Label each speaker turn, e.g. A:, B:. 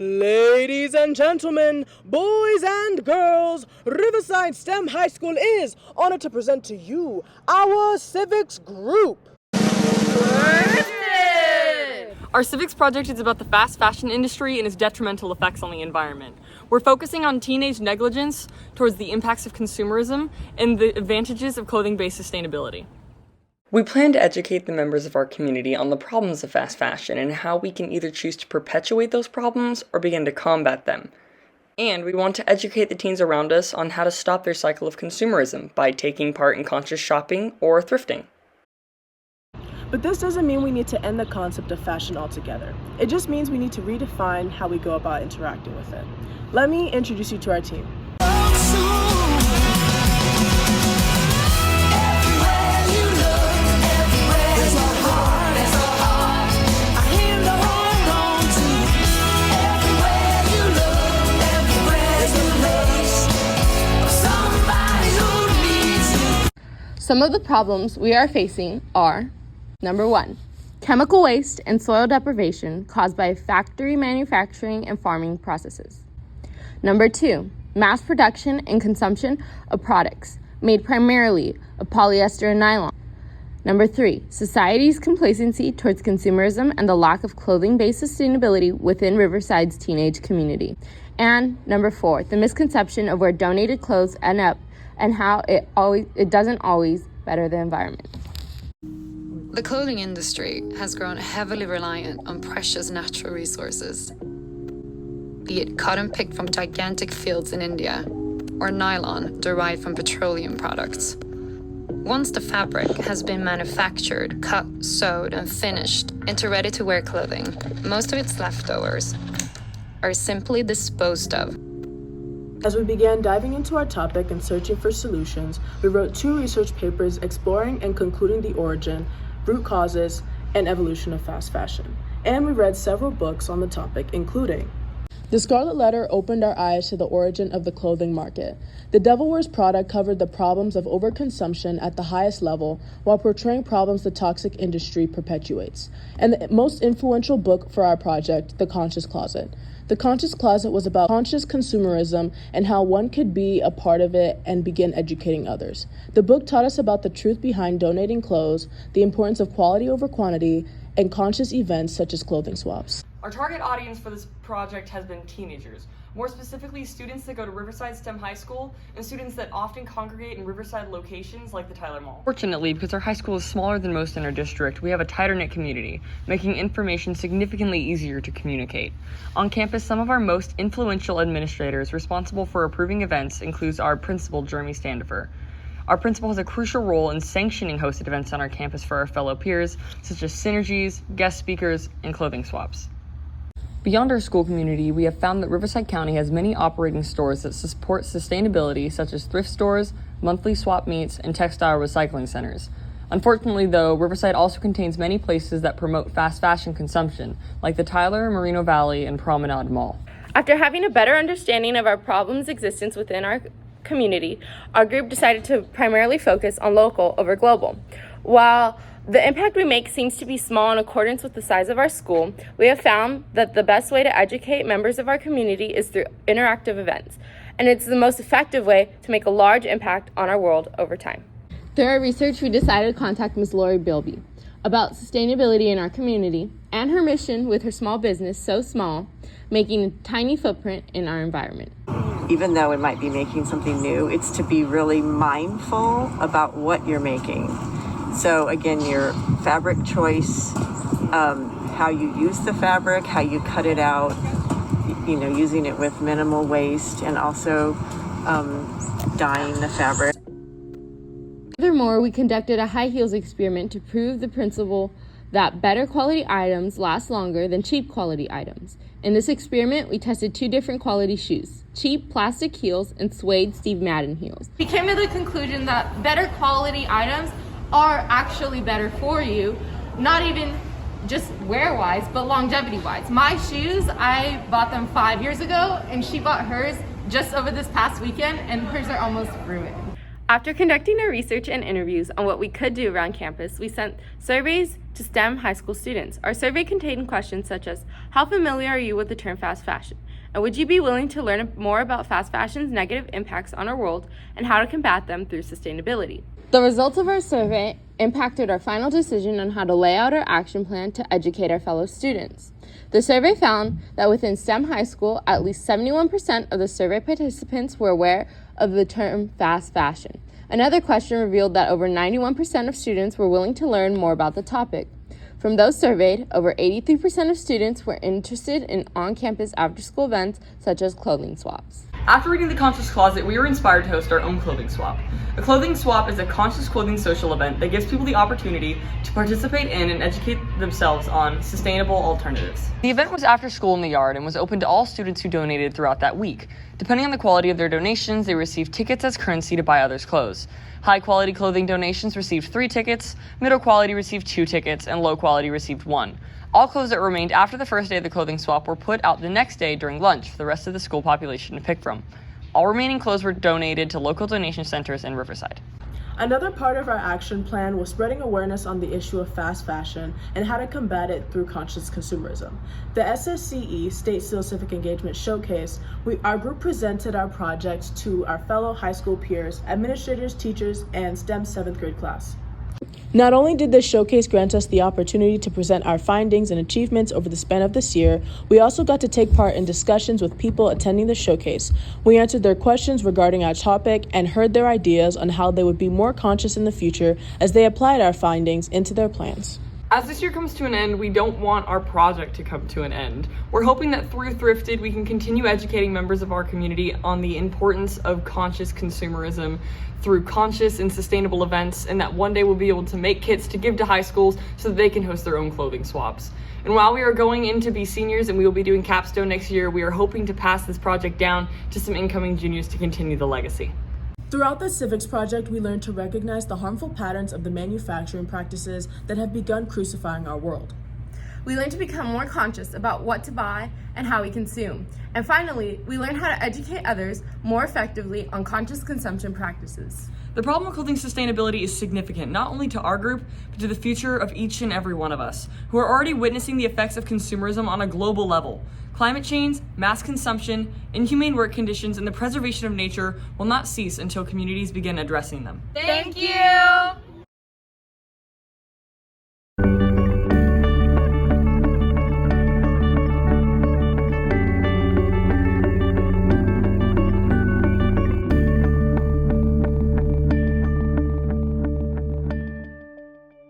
A: Ladies and gentlemen, boys and girls, Riverside STEM High School is honored to present to you our civics group.
B: Thrift'd! Our civics project is about the fast fashion industry and its detrimental effects on the environment. We're focusing on teenage negligence towards the impacts of consumerism and the advantages of clothing-based sustainability. We plan to educate the members of our community on the problems of fast fashion and how we can either choose to perpetuate those problems or begin to combat them. And we want to educate the teens around us on how to stop their cycle of consumerism by taking part in conscious shopping or thrifting.
A: But this doesn't mean we need to end the concept of fashion altogether. It just means we need to redefine how we go about interacting with it. Let me introduce you to our team.
C: Some of the problems we are facing are: number 1, chemical waste and soil deprivation caused by factory manufacturing and farming processes. Number 2, mass production and consumption of products made primarily of polyester and nylon. Number 3, society's complacency towards consumerism and the lack of clothing-based sustainability within Riverside's teenage community. And number 4, the misconception of where donated clothes end up and how it doesn't always better the environment.
D: The clothing industry has grown heavily reliant on precious natural resources, be it cotton picked from gigantic fields in India or nylon derived from petroleum products. Once the fabric has been manufactured, cut, sewed, and finished into ready-to-wear clothing, most of its leftovers are simply disposed of.
A: As we began diving into our topic and searching for solutions, we wrote 2 research papers exploring and concluding the origin, root causes, and evolution of fast fashion. And we read several books on the topic, including The Scarlet Letter opened our eyes to the origin of the clothing market. The Devil Wears Prada covered the problems of overconsumption at the highest level while portraying problems the toxic industry perpetuates. And the most influential book for our project, The Conscious Closet. The Conscious Closet was about conscious consumerism and how one could be a part of it and begin educating others. The book taught us about the truth behind donating clothes, the importance of quality over quantity, and conscious events such as clothing swaps.
B: Our target audience for this project has been teenagers, more specifically students that go to Riverside STEM High School and students that often congregate in Riverside locations like the Tyler Mall. Fortunately, because our high school is smaller than most in our district, we have a tighter-knit community, making information significantly easier to communicate. On campus, some of our most influential administrators responsible for approving events includes our principal, Jeremy Standifer. Our principal has a crucial role in sanctioning hosted events on our campus for our fellow peers, such as synergies, guest speakers, and clothing swaps. Beyond our school community, we have found that Riverside County has many operating stores that support sustainability, such as thrift stores, monthly swap meets, and textile recycling centers. Unfortunately, though, Riverside also contains many places that promote fast fashion consumption, like the Tyler, Moreno Valley, and Promenade Mall.
C: After having a better understanding of our problem's existence within our community, our group decided to primarily focus on local over global. While the impact we make seems to be small in accordance with the size of our school, we have found that the best way to educate members of our community is through interactive events, and it's the most effective way to make a large impact on our world over time. Through our research, we decided to contact Ms. Lori Bilby about sustainability in our community and her mission with her small business, So Small, making a tiny footprint in our environment.
E: Even though it might be making something new, it's to be really mindful about what you're making. So again, your fabric choice, how you use the fabric, how you cut it out, using it with minimal waste, and also dyeing the fabric.
C: Furthermore, we conducted a high heels experiment to prove the principle that better quality items last longer than cheap quality items. In this experiment, we tested 2 different quality shoes: cheap plastic heels and suede Steve Madden heels. We came to the conclusion that better quality items are actually better for you, not even just wear-wise, but longevity-wise. My shoes, I bought them 5 years ago, and she bought hers just over this past weekend, and hers are almost ruined. After conducting our research and interviews on what we could do around campus, we sent surveys to STEM high school students. Our survey contained questions such as, how familiar are you with the term fast fashion? And would you be willing to learn more about fast fashion's negative impacts on our world and how to combat them through sustainability? The results of our survey impacted our final decision on how to lay out our action plan to educate our fellow students. The survey found that within STEM high school, at least 71% of the survey participants were aware of the term fast fashion. Another question revealed that over 91% of students were willing to learn more about the topic. From those surveyed, over 83% of students were interested in on-campus after-school events such as clothing swaps.
B: After reading The Conscious Closet, we were inspired to host our own clothing swap. A clothing swap is a conscious clothing social event that gives people the opportunity to participate in and educate themselves on sustainable alternatives. The event was after school in the yard and was open to all students who donated throughout that week. Depending on the quality of their donations, they received tickets as currency to buy others' clothes. High-quality clothing donations received 3 tickets, middle quality received 2 tickets, and low quality received 1. All clothes that remained after the first day of the clothing swap were put out the next day during lunch for the rest of the school population to pick from. All remaining clothes were donated to local donation centers in Riverside.
A: Another part of our action plan was spreading awareness on the issue of fast fashion and how to combat it through conscious consumerism. The SSCE State Seal Civic Engagement Showcase, our group presented our project to our fellow high school peers, administrators, teachers, and STEM 7th grade class. Not only did this showcase grant us the opportunity to present our findings and achievements over the span of this year, we also got to take part in discussions with people attending the showcase. We answered their questions regarding our topic and heard their ideas on how they would be more conscious in the future as they applied our findings into their plans.
B: As this year comes to an end, we don't want our project to come to an end. We're hoping that through Thrifted, we can continue educating members of our community on the importance of conscious consumerism through conscious and sustainable events, and that one day we'll be able to make kits to give to high schools so that they can host their own clothing swaps. And while we are going in to be seniors and we will be doing capstone next year, we are hoping to pass this project down to some incoming juniors to continue the legacy.
A: Throughout the Civics Project, we learned to recognize the harmful patterns of the manufacturing practices that have begun crucifying our world.
C: We learned to become more conscious about what to buy and how we consume. And finally, we learned how to educate others more effectively on conscious consumption practices.
B: The problem of clothing sustainability is significant, not only to our group, but to the future of each and every one of us, who are already witnessing the effects of consumerism on a global level. Climate change, mass consumption, inhumane work conditions, and the preservation of nature will not cease until communities begin addressing them.
C: Thank you!